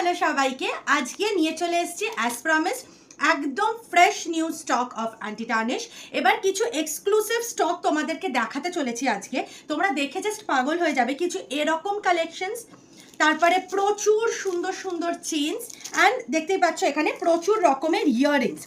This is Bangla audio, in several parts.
হ্যালো সবাইকে, আজকে নিয়ে চলে এসেছি অ্যাজ প্রমিস একদম fresh new stock of anti tarnish. এবার কিছু এক্সক্লুসিভ স্টক তোমাদেরকে দেখাতে চলেছি আজকে, তোমরা দেখে জাস্ট পাগল হয়ে যাবে। কিছু এরকম কালেকশনস, তারপরে প্রচুর সুন্দর সুন্দর চেইনস, অ্যান্ড দেখতেই পাচ্ছ এখানে প্রচুর রকমের ইয়াররিংস,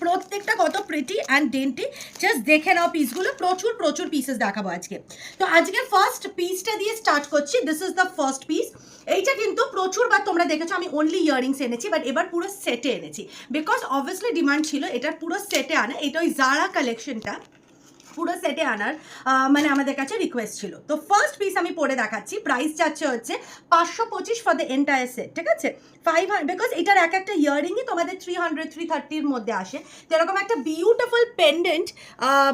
প্রত্যেকটা কত প্রিটি অ্যান্ড ডেন্টি। জাস্ট দেখে নাও পিসগুলো, প্রচুর প্রচুর পিসেস দেখাবো আজকে। তো আজকে ফার্স্ট পিসটা দিয়ে স্টার্ট করছি। This is the first piece. এইটা কিন্তু প্রচুরবার তোমরা দেখেছো আমি অনলি ইয়াররিংস এনেছি, বাট এবার পুরো সেটে এনেছি বিকজ অবভিয়াসলি ডিমান্ড ছিল এটার পুরো সেটে আনা। এটা ওই জারা কালেকশনটা পুরো সেটে আনার মানে আমাদের কাছে রিকোয়েস্ট ছিল। তো ফার্স্ট পিস আমি পরে দেখাচ্ছি। প্রাইস যাচ্ছে হচ্ছে 525 ফর দ্য এন্টায়ার সেট, ঠিক আছে? 500 বিকজ এটার এক একটা ইয়াররিংই তোমাদের 300 330-র মধ্যে আসে। তো এরকম একটা বিউটিফুল পেন্ডেন্ট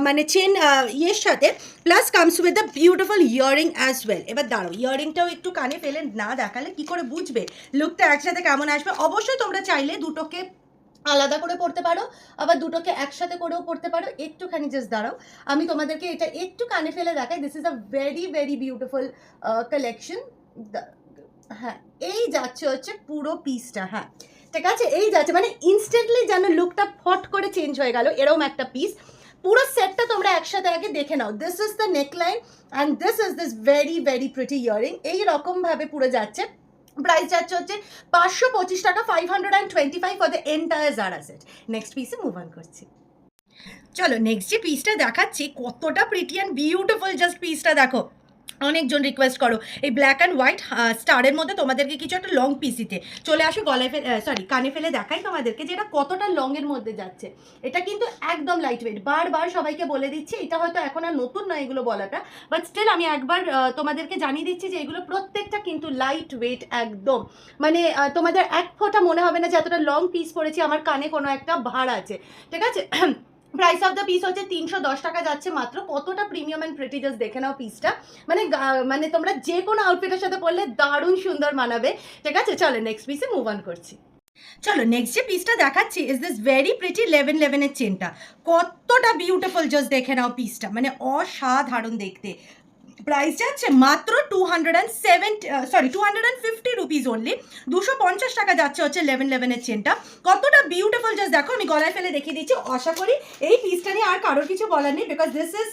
মানে চেন ইয়ের সাথে plus comes with the beautiful earring as well. এবার দাঁড়ো, ইয়াররিংটাও একটু কানে ফেলে না দেখালে কি করে বুঝবে লুকটা একসাথে কেমন আসবে। অবশ্যই তোমরা চাইলে দুটোকে আলাদা করে পড়তে পারো, আবার দুটোকে একসাথে করেও পড়তে পারো। একটুখানি জাস্ট দাঁড়াও, আমি তোমাদেরকে এটা একটু কানে ফেলে দেখাই। This is a very very beautiful collection. হ্যাঁ, এই যাচ্ছে হচ্ছে পুরো পিসটা। হ্যাঁ ঠিক আছে, এই যাচ্ছে মানে ইনস্ট্যান্টলি যেন লুকটা ফট করে চেঞ্জ হয়ে গেল, এরকম একটা পিস। পুরো সেটটা তোমরা একসাথে আগে দেখে নাও। This is the neckline and this is this very very pretty earring. এইরকমভাবে পুরো যাচ্ছে। প্রাইস যাচ্ছে হচ্ছে 525 টাকা, 525 for the entire Zara set. Next পিসে মুভ অন করছি। চলো নেক্সট যে পিসটা দেখাচ্ছি কতটা প্রিটি অ্যান্ড বিউটিফুল, জাস্ট পিসটা দেখো। অনেকজন রিকোয়েস্ট করো এই ব্ল্যাক অ্যান্ড হোয়াইট স্টারের মধ্যে তোমাদেরকে কিছু একটা লং পিস দিতে। চলে আসো গলায় ফেলে কানে ফেলে দেখাই তোমাদেরকে যে এটা কতটা লংয়ের মধ্যে যাচ্ছে। এটা কিন্তু একদম লাইট ওয়েট। বারবার সবাইকে বলে দিচ্ছি, এটা হয়তো এখন আর নতুন নয় এগুলো বলাটা, বাট স্টিল আমি একবার তোমাদেরকে জানিয়ে দিচ্ছি যে এগুলো প্রত্যেকটা কিন্তু লাইট ওয়েট একদম। মানে তোমাদের এক ফোঁটা মনে হবে না যে এতটা লং পিস পড়েছি আমার কানে কোনো একটা ভার আছে, ঠিক আছে? প্রাইস অফ দ্য পিস হচ্ছে 310 টাকা যাচ্ছে মাত্র। কতটা প্রিমিয়াম অ্যান্ড প্রিটি, জাস্ট দেখে নাও পিসটা। মানে মানে তোমরা যে কোনো আউটফিটের সাথে পরলে দারুণ সুন্দর মানাবে, ঠিক আছে? চলো নেক্সট পিসে মুভ অন করছি। চলো নেক্সট যে পিসটা দেখাচ্ছি ইজ দিস ভেরি প্রিটি 1111-এর চেনটা। কতটা বিউটিফুল, জাস্ট দেখে নাও পিসটা, মানে অসাধারণ দেখতে। প্রাইস যাচ্ছে মাত্র 250 রুপিস অনলি। 250 টাকা যাচ্ছে হচ্ছে 1111-এর চেনটা। কতটা বিউটিফুল, জাস্ট দেখো। আমি গলায় ফেলে দেখিয়ে দিচ্ছি। আশা করি এই পিসটা নিয়ে আর কারোর কিছু বলার নেই, because this is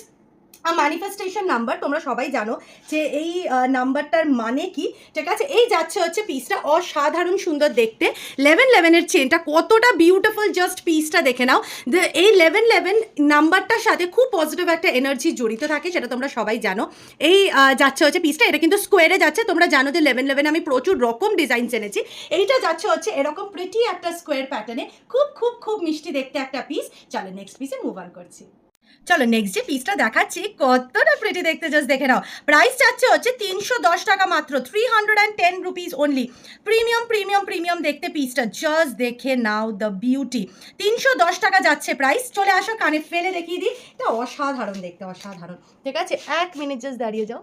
manifestation number. তোমরা সবাই জানো যে এই নাম্বারটার মানে কি, ঠিক আছে? এই যাচ্ছে হচ্ছে পিসটা, অসাধারণ সুন্দর দেখতে। 1111-এর চেনটা কতটা বিউটিফুল, জাস্ট পিসটা দেখে নাও। এই 1111 নাম্বারটার সাথে খুব পজিটিভ একটা এনার্জি জড়িত থাকে, সেটা তোমরা সবাই জানো। এই যাচ্ছে হচ্ছে পিসটা, এটা কিন্তু স্কোয়ারে যাচ্ছে। তোমরা জানো যে 1111 আমি প্রচুর রকম ডিজাইন এনেছি। এইটা যাচ্ছে হচ্ছে এরকম প্রিটি একটা স্কোয়ার প্যাটার্নে, খুব খুব খুব মিষ্টি দেখতে একটা পিস। চলো নেক্সট পিসে মুভ অন করছি। চলো নেক্সট যে পিসটা দেখাচ্ছি কতটা প্রিটি দেখতে, জাস্ট দেখে নাও। প্রাইস যাচ্ছে হচ্ছে 310 টাকা মাত্র, 310 rupees only. Premium premium premium দেখতে পিসটা, জাস্ট দেখে নাও দ্য বিউটি। 310 টাকা যাচ্ছে প্রাইস। চলে আসো কানে ফেলে দেখিয়ে দিই। এটা অসাধারণ দেখতে, অসাধারণ, ঠিক আছে? 1 মিনিট জাস্ট দাঁড়িয়ে যাও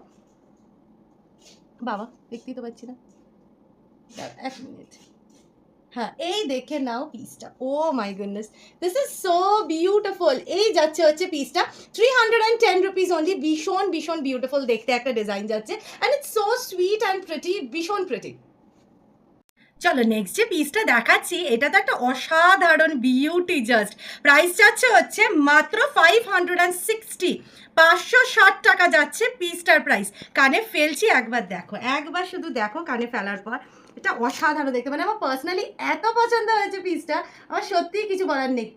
বাবা, দেখতেই তো পাচ্ছি না। 1 মিনিট। হ্যাঁ, এই দেখে নাও পিসটা। Oh my goodness, this is so beautiful. এই যাচ্ছে হচ্ছে পিসটা 310 রুপিস অনলি। ভীষণ ভীষণ বিউটিফুল দেখতে একটা ডিজাইন যাচ্ছে, and it's so sweet and pretty, ভীষণ প্রিটি। চলো নেক্সট যে পিসটা দেখাচ্ছি এটা তো একটা অসাধারণ বিউটি, জাস্ট প্রাইস যাচ্ছে হচ্ছে মাত্র 560, 560 টাকা যাচ্ছে পিসটার প্রাইস। কানে ফেলছি, একবার দেখো, একবার শুধু দেখো কানে ফেলার পর। এটা অসাধারণ দেখতে, মানে আমার পার্সোনালি এত পছন্দ হয়েছে পিসটা, আমার সত্যিই কিছু বলার নেই।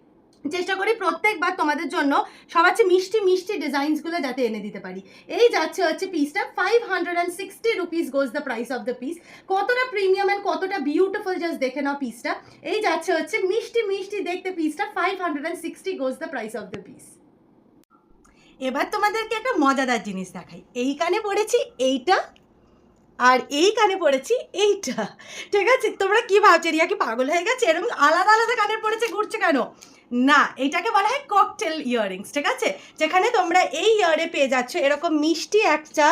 চেষ্টা করি প্রত্যেকবার তোমাদের জন্য সবার চেয়ে মিষ্টি মিষ্টি ডিজাইনসগুলো যাতে এনে দিতে পারি। এই যাচ্ছে হচ্ছে পিসটা 560 rupees goes the price of the piece. কতটা প্রিমিয়াম অ্যান্ড কতটা বিউটিফুল, জাস্ট দেখে নাও পিসটা। এই যাচ্ছে হচ্ছে মিষ্টি মিষ্টি দেখতে পিসটা, 560 গোজ the price of the piece. এবার তোমাদেরকে একটা মজাদার জিনিস দেখাই। এই কানে পড়েছি এইটা, আর এই কানে পড়েছি এইটা, ঠিক আছে? তোমরা কি ভাবছো রিয়া কি পাগল হয়ে গেছে, এরকম আলাদা আলাদা কানের পড়েছে ঘুরছে কেন? না, এটাকে বলা হয় ককটেল ইয়াররিংস, ঠিক আছে? যেখানে তোমরা এই ইয়ারে পেয়ে যাচ্ছ এরকম মিষ্টি একটা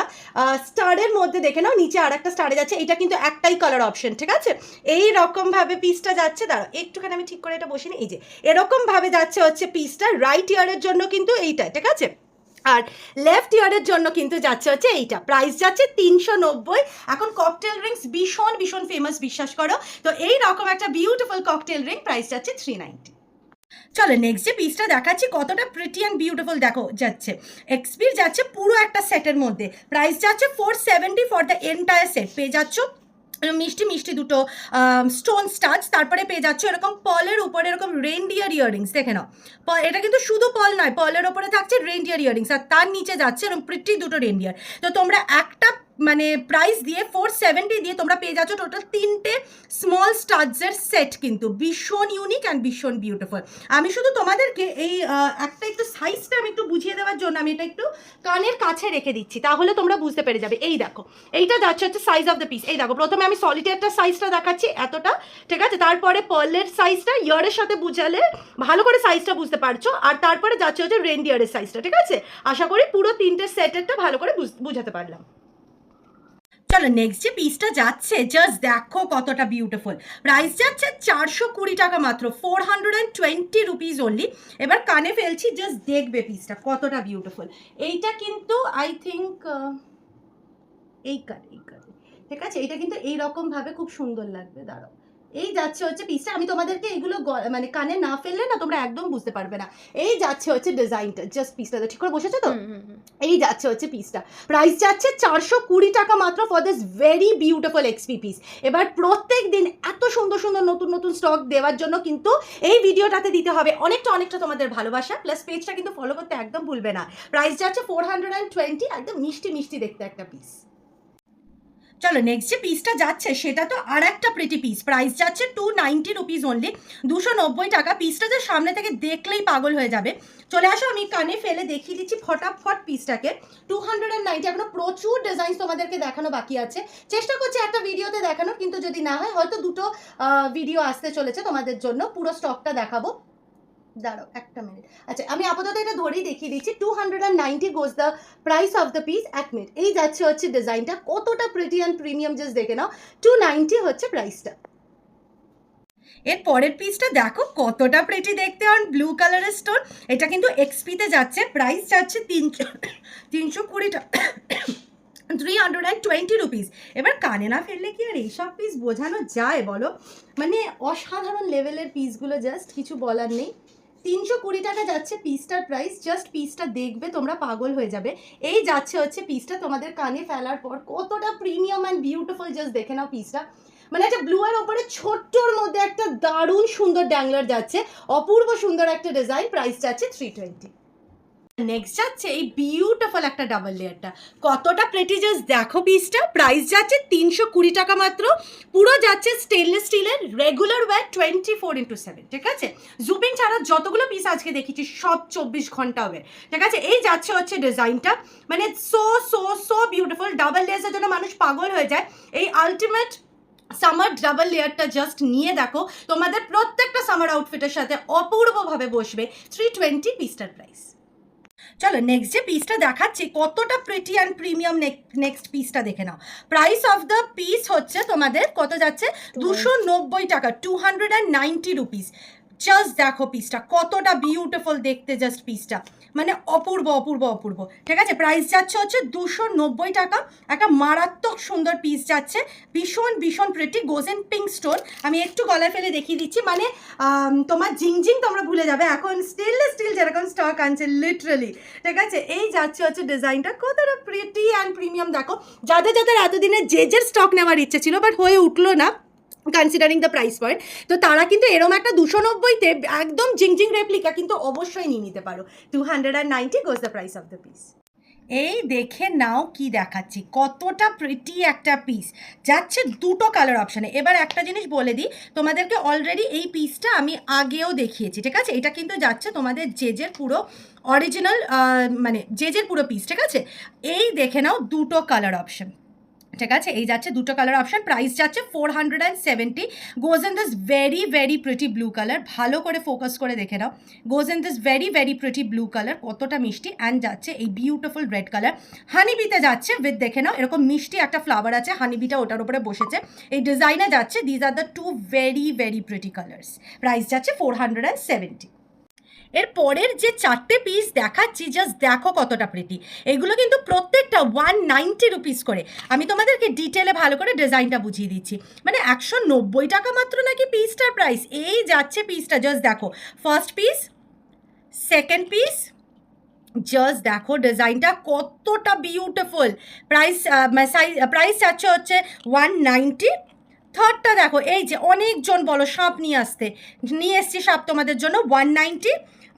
স্টারের মধ্যে, দেখে নাও নিচে আর একটা স্টারে যাচ্ছে। এটা কিন্তু একটাই কালার অপশন, ঠিক আছে? এই রকমভাবে পিসটা যাচ্ছে। দাঁড়াও একটুখানি আমি ঠিক করে এটা বসিনি। এই যে এরকমভাবে যাচ্ছে হচ্ছে পিসটা। রাইট ইয়ারের জন্য কিন্তু এইটা, ঠিক আছে? আর লেফট ইয়ারের জন্য কিন্তু যাচ্ছে হচ্ছে এইটা, প্রাইস যাচ্ছে 390। এখন ককটেল রিংস ভীষণ ভীষণ ফেমাস, বিশ্বাস করো। তো এই রকম একটা বিউটিফুল ককটেল রিং প্রাইস যাচ্ছে 390। চলো নেক্সট যে পিসটা দেখাচ্ছি কতটা প্রিটি অ্যান্ড বিউটিফুল দেখো যাচ্ছে, এক্সপির যাচ্ছে পুরো একটা সেটের মধ্যে, প্রাইস যাচ্ছে 470 ফর দ্য এন্টায়ার সেট। পেয়ে যাচ্ছ মিষ্টি মিষ্টি দুটো স্টোন স্টাডস, তারপরে পেয়ে যাচ্ছ এরকম পলের উপরে এরকম রেইনডিয়ার ইয়াররিংস, দেখে নাও এটা কিন্তু শুধু পল নয়, পলের ওপরে থাকছে রেইনডিয়ার ইয়াররিংস, আর তার নিচে যাচ্ছে এরকম প্রিটি দুটো রেইনডিয়ার। তো তোমরা একটা মানে প্রাইস দিয়ে 470 দিয়ে তোমরা পেয়ে যাচ্ছ টোটাল 3টে স্মল স্টাডসের সেট, কিন্তু ভীষণ ইউনিক অ্যান্ড ভীষণ বিউটিফুল। আমি শুধু তোমাদেরকে এই একটা একটু সাইজটা আমি একটু বুঝিয়ে দেওয়ার জন্য আমি এটা একটু কানের কাছে রেখে দিচ্ছি, তাহলে তোমরা বুঝতে পেরে যাবে। এই দেখো এইটা যাচ্ছে হচ্ছে সাইজ অফ দ্য পিস। এই দেখো প্রথমে আমি সলিটেয়ারটা সাইজটা দেখাচ্ছি এতটা, ঠিক আছে, তারপরে পার্লের সাইজটা ইয়ারের সাথে বুঝালে ভালো করে সাইজটা বুঝতে পারছো, আর তারপরে যাচ্ছে হচ্ছে রেইনডিয়ারের সাইজটা, ঠিক আছে। আশা করি পুরো 3টে সেটেরটা ভালো করে বুঝাতে পারলাম। চলো নেক্সট যে পিসটা যাচ্ছে জাস্ট দেখো কতটা বিউটিফুল, প্রাইস যাচ্ছে 420 টাকা মাত্র, 420 রুপিস অনলি। এবার কানে ফেলছি, জাস্ট দেখবে পিসটা কতটা বিউটিফুল। এইটা কিন্তু আই থিঙ্ক এই কানে, ঠিক আছে, এইটা কিন্তু এইরকম ভাবে খুব সুন্দর লাগবে। দাঁড়াও, এই যাচ্ছে হচ্ছে পিসটা, আমি তোমাদেরকে এইগুলো মানে কানে না ফেললে না তোমরা একদম বুঝতে পারবে না। এই যাচ্ছে হচ্ছে ডিজাইনটা, জাস্ট পিসটা ঠিক করে বসেছো তো, এই যাচ্ছে হচ্ছে পিসটা, প্রাইস যাচ্ছে 420 টাকা মাত্র for this very beautiful XP piece. এবার প্রত্যেক দিন এত সুন্দর সুন্দর নতুন নতুন স্টক দেওয়ার জন্য কিন্তু এই ভিডিওটাতে দিতে হবে অনেকটা তোমাদের ভালোবাসা, প্লাস পেজটা কিন্তু ফলো করতে একদম ভুলবে না। প্রাইস যাচ্ছে 420, একদম মিষ্টি মিষ্টি দেখতে একটা পিস। চলো নেক্সট যে পিসটা যাচ্ছে সেটা তো আর একটা প্রিটি পিস, প্রাইস যাচ্ছে 290 রুপিস অনলি, 290 টাকা। পিসটা যে সামনে থেকে দেখলেই পাগল হয়ে যাবে। চলে আসো, আমি কানে ফেলে দেখিয়ে দিচ্ছি ফটাফট পিসটাকে। 290, এখনো প্রচুর ডিজাইন তোমাদেরকে দেখানো বাকি আছে, চেষ্টা করছি একটা ভিডিওতে দেখানোর, কিন্তু যদি না হয় হয়তো দুটো ভিডিও আসতে চলেছে তোমাদের জন্য, পুরো স্টকটা দেখাবো। দাঁড়াও একটা মিনিট, আচ্ছা আমি আপাতত এটা ধরেই দেখিয়ে দিচ্ছি। 290 গোজ the price of the piece. এক মিনিট, এই যাচ্ছে হচ্ছে ডিজাইনটা কতটা প্রিটি অ্যান্ড প্রিমিয়াম, জাস্ট দেখে নাও। 290 হচ্ছে প্রাইসটা। এর পরের পিসটা দেখো কতটা প্রিটি দেখতে, অন ব্লু কালারের স্টোন, এটা কিন্তু এক্সপিতে যাচ্ছে, প্রাইস যাচ্ছে 320 টাকা, 320 রুপিস। এবার কানে না ফেললে কি আর এইসব পিস বোঝানো যায় বলো, মানে অসাধারণ লেভেলের পিসগুলো, জাস্ট কিছু বলার নেই। 320 টাকা যাচ্ছে পিসটার প্রাইস, জাস্ট পিসটা দেখবে তোমরা পাগল হয়ে যাবে। এই যাচ্ছে হচ্ছে পিসটা, তোমাদের কানে ফেলার পর কতটা প্রিমিয়াম অ্যান্ড বিউটিফুল, জাস্ট দেখে নাও পিসটা। মানে একটা ব্লু এর ওপরে ছোট্টর মধ্যে একটা দারুণ সুন্দর ড্যাংলার যাচ্ছে, অপূর্ব সুন্দর একটা ডিজাইন, প্রাইস যাচ্ছে 320। নেক্সট যাচ্ছে এই বিউটিফুল একটা ডাবল লেয়ারটা, কতটা প্রেটি, জাস্ট দেখো পিসটা, প্রাইস যাচ্ছে 320 টাকা মাত্র, পুরো যাচ্ছে স্টেনলেস স্টিলের, রেগুলার ওয়্যার 24x7, ঠিক আছে। জুপিং ছাড়া যতগুলো পিস আজকে দেখেছি সব 24 ঘন্টা ওয়্যার, ঠিক আছে। এই যাচ্ছে হচ্ছে ডিজাইনটা, মানে so so so beautiful, double লেয়ারের জন্য মানুষ পাগল হয়ে যায়। এই আলটিমেট সামার ডাবল লেয়ারটা জাস্ট নিয়ে দেখো, তোমাদের প্রত্যেকটা সামার আউটফিটের সাথে অপূর্বভাবে বসবে। 320 পিসটার প্রাইস। চলো নেক্সট যে পিসটা দেখাচ্ছি কতটা প্রিটি অ্যান্ড প্রিমিয়াম, নেক্সট পিসটা দেখে নাও। প্রাইস অফ দ্য পিস হচ্ছে তোমাদের কত যাচ্ছে, 290 টাকা, 290 রুপিস। জাস্ট দেখো পিসটা কতটা বিউটিফুল দেখতে, জাস্ট পিসটা মানে অপূর্ব অপূর্ব অপূর্ব, ঠিক আছে। প্রাইস যাচ্ছে হচ্ছে 290 টাকা, একটা মারাত্মক সুন্দর পিস যাচ্ছে, ভীষণ ভীষণ প্রিটি, গোজেন পিঙ্ক স্টোন। আমি একটু গলায় ফেলে দেখিয়ে দিচ্ছি, মানে তোমার জিংজিং তোমরা ভুলে যাবে, এখন স্টেনলেস স্টিল যেরকম স্টক আনছে লিটারালি, ঠিক আছে। এই যাচ্ছে হচ্ছে ডিজাইনটা, কতটা প্রিটি অ্যান্ড প্রিমিয়াম দেখো। যাদের যাদের এতদিনে যে স্টক নেওয়ার ইচ্ছে ছিল বাট হয়ে উঠলো না কনসিডারিং দ্য প্রাইস পয়েন্ট, তো তারা কিন্তু এরম একটা 290-তে একদম জিংজিং রেপ্লিকা কিন্তু অবশ্যই নিয়ে নিতে পারো। 290 গোজ the price of the piece. এই দেখে নাও কি দেখাচ্ছি, কতটা প্রিটি একটা পিস যাচ্ছে দুটো কালার অপশানে। এবার একটা জিনিস বলে দিই তোমাদেরকে, অলরেডি এই পিসটা আমি আগেও দেখিয়েছি, ঠিক আছে। এটা কিন্তু যাচ্ছে তোমাদের জেজের পুরো অরিজিনাল, মানে জেজের পুরো পিস, ঠিক আছে। এই দেখে নাও দুটো কালার অপশান, ঠিক আছে। এই যাচ্ছে দুটো কালার অপশান, প্রাইস যাচ্ছে 470, goes in this very very pretty blue colour, ভালো করে ফোকাস করে দেখে নাও, goes in this very very pretty blue colour, কতটা মিষ্টি। অ্যান্ড যাচ্ছে এই বিউটিফুল রেড কালার, হানিবিতে যাচ্ছে উইথ, দেখে নাও এরকম মিষ্টি একটা ফ্লাওয়ার আছে, হানিবিটা ওটার উপরে বসেছে, এই ডিজাইনে যাচ্ছে। These are the two very very pretty colours, price যাচ্ছে 470। এর পরের যে 4টে পিস দেখাচ্ছি জাস্ট দেখো কতটা প্রিটি। এগুলো কিন্তু প্রত্যেকটা 190 রুপিস করে। আমি তোমাদেরকে ডিটেলে ভালো করে ডিজাইনটা বুঝিয়ে দিচ্ছি। মানে 190 টাকা মাত্র নাকি পিসটার প্রাইস। এই যাচ্ছে পিসটা, জাস্ট দেখো first piece, second piece, just দেখো ডিজাইনটা কতটা বিউটিফুল। প্রাইস যাচ্ছে হচ্ছে 190। থার্ডটা দেখো, এই যে অনেকজন বলো সাপ নিয়ে এসছি সাপ তোমাদের জন্য 190।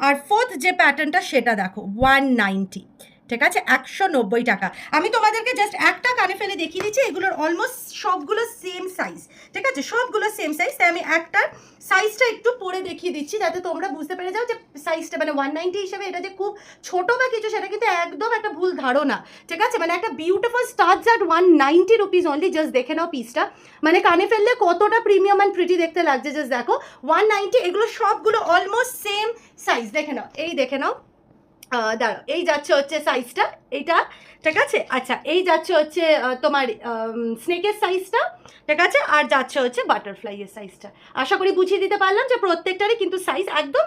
আর ফোর্থ যে প্যাটার্নটা সেটা দেখো 190, ঠিক আছে, 190 টাকা। আমি তোমাদেরকে জাস্ট একটা কানে ফেলে দেখিয়ে দিচ্ছি, এগুলোর অলমোস্ট সবগুলো সেম সাইজ, ঠিক আছে, সবগুলো সেম সাইজ। তাই আমি একটা সাইজটা একটু পরে দেখিয়ে দিচ্ছি যাতে তোমরা বুঝতে পেরে যাও যে সাইজটা মানে 190 হিসেবে এটা যে খুব ছোটো বা কিছু সেটা কিন্তু একদম একটা ভুল ধারণা, ঠিক আছে। মানে একটা beautiful starts at 190 rupees only. Just দেখে নাও পিসটা, মানে কানে ফেললে কতটা প্রিমিয়াম অ্যান্ড প্রিটি দেখতে লাগছে। জাস্ট দেখো 190, এগুলো সবগুলো অলমোস্ট সেম সাইজ। দেখে নাও, এই দেখে নাও, দাঁড়াও, এই যাচ্ছে হচ্ছে সাইজটা এইটা, ঠিক আছে। আচ্ছা, এই যাচ্ছে হচ্ছে তোমার স্নেকের সাইজটা, ঠিক আছে, আর যাচ্ছে হচ্ছে বাটারফ্লাইয়ের সাইজটা। আশা করি বুঝিয়ে দিতে পারলাম যে প্রত্যেকটারই কিন্তু সাইজ একদম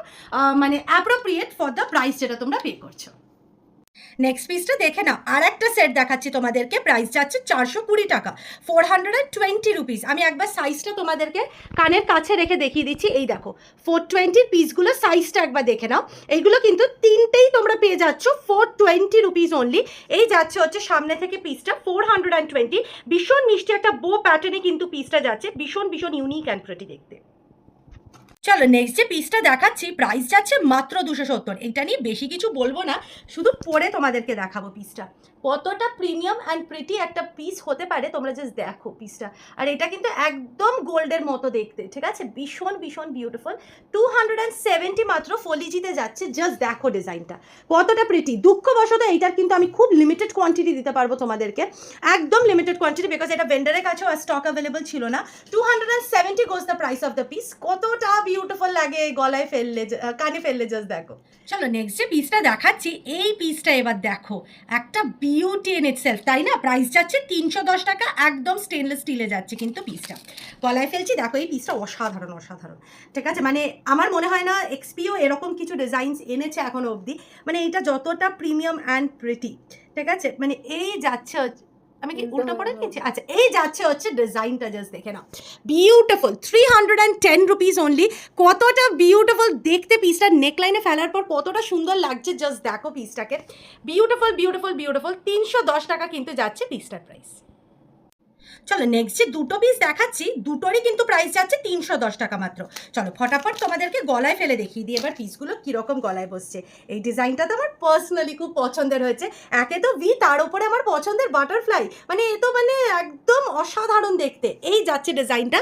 মানে অ্যাপ্রোপ্রিয়েট ফর দ্য প্রাইস যেটা তোমরা পে করছো। নেক্সট পিসটা দেখে নাও, আর একটা সেট দেখাচ্ছি তোমাদেরকে, প্রাইস যাচ্ছে 420 টাকা, 420 রুপিস। আমি একবার সাইজটা তোমাদেরকে কানের কাছে রেখে দেখিয়ে দিচ্ছি। এই দেখো 420 পিসগুলো সাইজটা একবার দেখে নাও। এইগুলো কিন্তু তিনটেই তোমরা পেয়ে যাচ্ছ 420 রুপিস অনলি। এই যাচ্ছে হচ্ছে সামনে থেকে পিসটা 420, ভীষণ মিষ্টি একটা বো প্যাটার্নে কিন্তু পিসটা যাচ্ছে, ভীষণ ভীষণ ইউনিক অ্যান্ড প্রিটি দেখতে। চলো নেক্সট যে পিসটা দেখাচ্ছি প্রাইস যাচ্ছে মাত্র 270। এটা নিয়ে বেশি কিছু বলবো না, শুধু পরে তোমাদেরকে দেখাবো পিসটা কতটা প্রিমিয়াম অ্যান্ড প্রিটি একটা পিস হতে পারে। তোমরা জাস্ট দেখো পিসটা, আর এটা কিন্তু একদম গোল্ডের মতো দেখতে, ঠিক আছে, ভীষণ ভীষণ বিউটিফুল। 270 মাত্র ফলিজিতে যাচ্ছে। জাস্ট দেখো ডিজাইনটা কতটা প্রিটি। দুঃখবশত এইটার কিন্তু আমি খুব লিমিটেড কোয়ান্টিটি দিতে পারবো তোমাদেরকে, একদম লিমিটেড কোয়ান্টিটি, বিকজ এটা ভেন্ডারের কাছেও স্টক অ্যাভেলেবল ছিল না। 270 গোজ the price of the piece. কতটা বিউটিফুল লাগে গলায় ফেললে, কানে ফেললে, জাস্ট দেখো। চলো নেক্সট যে পিসটা দেখাচ্ছি, এই পিসটা এবার দেখো, একটা বিউটি ইন ইটসেলফ, তাই না। প্রাইস যাচ্ছে 310 টাকা, একদম স্টেনলেস স্টিলে যাচ্ছে কিন্তু পিসটা। গলায় ফেলছি, দেখো এই পিসটা অসাধারণ অসাধারণ, ঠিক আছে। মানে আমার মনে হয় না এক্সপিও এরকম কিছু ডিজাইনস এনেছে এখনো অবধি। মানে এটা যতটা প্রিমিয়াম অ্যান্ড প্রিটি, ঠিক আছে, মানে এই যাচ্ছে, আমি কি উল্টো করে নিয়েছি? আচ্ছা, এই যাচ্ছে হচ্ছে ডিজাইনটা, জাস্ট দেখে নাও, বিউটিফুল। 310 rupees only. কতটা বিউটিফুল দেখতে পিসটা, নেকলাইনে ফেলার পর কতটা সুন্দর লাগছে, জাস্ট দেখো পিসটাকে, বিউটিফুল বিউটিফুল বিউটিফুল। 310 টাকা কিন্তু যাচ্ছে পিসটার প্রাইস। চলো নেক্সট যে দুটো পিস দেখাচ্ছি, দুটোরই কিন্তু প্রাইস যাচ্ছে 310 টাকা মাত্র। চলো ফটাফট তোমাদেরকে গলায় ফেলে দেখিয়ে দিই এবার পিসগুলো কীরকম গলায় বসছে। এই ডিজাইনটা তো আমার পার্সোনালি খুব পছন্দের হয়েছে। একে তো ভি, তার উপরে আমার পছন্দের বাটারফ্লাই, মানে এ তো মানে একদম অসাধারণ দেখতে। এই যাচ্ছে ডিজাইনটা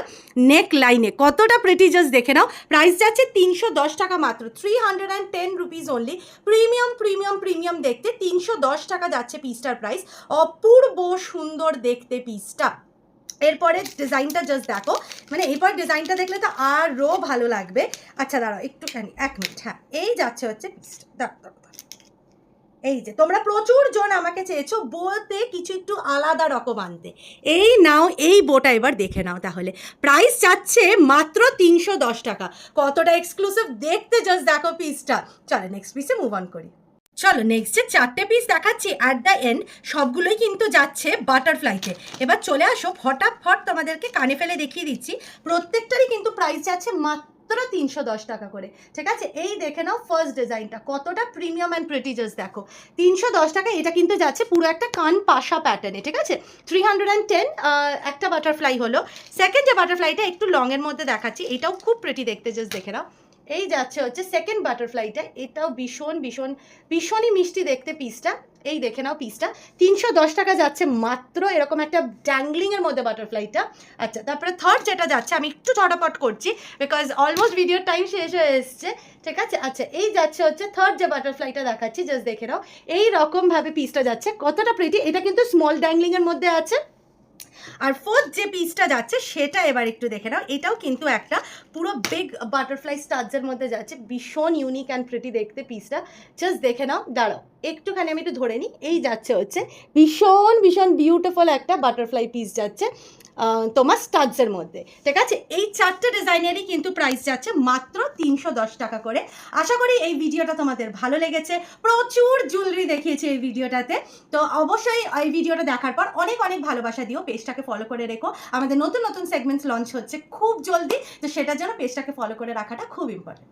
নেক লাইনে, কতটা প্রিটি, জাস্ট দেখে নাও। প্রাইস যাচ্ছে 310 টাকা মাত্র, 310 rupees only. Premium premium premium দেখতে, 310 টাকা যাচ্ছে পিসটার প্রাইস। অপূর্ব সুন্দর দেখতে পিসটা। এরপরে ডিজাইনটা জাস্ট দেখো, মানে এরপর ডিজাইনটা দেখলে তো আরও ভালো লাগবে। আচ্ছা দাঁড়াও একটুখানি, 1 মিনিট, হ্যাঁ, এই যাচ্ছে হচ্ছে পিসটা। এই যে তোমরা প্রচুর জন আমাকে চেয়েছো বলতে কিছু একটু আলাদা রকম আনতে, এই নাও এই বোটা এবার দেখে নাও। তাহলে প্রাইস যাচ্ছে মাত্র 310 টাকা, কতটা এক্সক্লুসিভ দেখতে, জাস্ট দেখো পিসটা। চলো নেক্সট পিসে মুভ অন করি। চলো নেক্সট যে 4টে পিস দেখাচ্ছি অ্যাট দ্য এন্ড, সবগুলোই কিন্তু যাচ্ছে বাটারফ্লাইতে। এবার চলে আসো ফটাফট তোমাদেরকে কানে ফেলে দেখিয়ে দিচ্ছি, প্রত্যেকটারই কিন্তু প্রাইস যাচ্ছে মাত্র 310 টাকা করে, ঠিক আছে। এই দেখে নাও ফার্স্ট ডিজাইনটা কতটা প্রিমিয়াম অ্যান্ড প্রিটি, জাস্ট দেখো 310 টাকা। এটা কিন্তু যাচ্ছে পুরো একটা কান পাশা প্যাটার্নে, ঠিক আছে। 310 একটা বাটারফ্লাই হলো। সেকেন্ড যে বাটারফ্লাইটা একটু লংয়ের মধ্যে দেখাচ্ছি, এটাও খুব প্রিটি দেখতে, জাস্ট দেখে নাও। এই যাচ্ছে হচ্ছে সেকেন্ড বাটারফ্লাইটা, এটাও ভীষণ ভীষণ ভীষণই মিষ্টি দেখতে পিসটা। এই দেখে নাও পিসটা 310 টাকা যাচ্ছে মাত্র, এরকম একটা ড্যাংলিংয়ের মধ্যে বাটারফ্লাইটা। আচ্ছা, তারপরে থার্ড যেটা যাচ্ছে, আমি একটু ঝটাপট করছি বিকজ অলমোস্ট ভিডিওর টাইম শেষ হয়ে এসছে, ঠিক আছে। আচ্ছা, এই যাচ্ছে হচ্ছে থার্ড যে বাটারফ্লাইটা দেখাচ্ছি, জাস্ট দেখে নাও এই রকমভাবে পিসটা যাচ্ছে, কতটা প্রিটি। এটা কিন্তু স্মল ড্যাংলিংয়ের মধ্যে আছে। আর ফোর্থ যে পিসটা যাচ্ছে সেটা এবার একটু দেখে নাও, এটাও কিন্তু একটা পুরো বিগ বাটারফ্লাই স্টাডসের মধ্যে যাচ্ছে, ভীষণ ইউনিক অ্যান্ড প্রিটি দেখতে পিসটা, জাস্ট দেখে নাও। দাঁড়াও একটুখানি আমি একটু ধরে নিই। এই যাচ্ছে হচ্ছে ভীষণ ভীষণ বিউটিফুল একটা বাটারফ্লাই পিস যাচ্ছে। তোমার স্টাডসের মধ্যে, ঠিক আছে? এই 4টে ডিজাইনেরই কিন্তু প্রাইস যাচ্ছে মাত্র 310 টাকা করে। আশা করি এই ভিডিওটা তোমাদের ভালো লেগেছে। প্রচুর জুয়েলারি দেখিয়েছে এই ভিডিওটাতে, তো অবশ্যই এই ভিডিওটা দেখার পর অনেক অনেক ভালোবাসা দিও, পেজটাকে ফলো করে রেখো। আমাদের নতুন নতুন সেগমেন্টস লঞ্চ হচ্ছে খুব জলদি, তো সেটার জন্য পেজটাকে ফলো করে রাখাটা খুব ইম্পর্টেন্ট।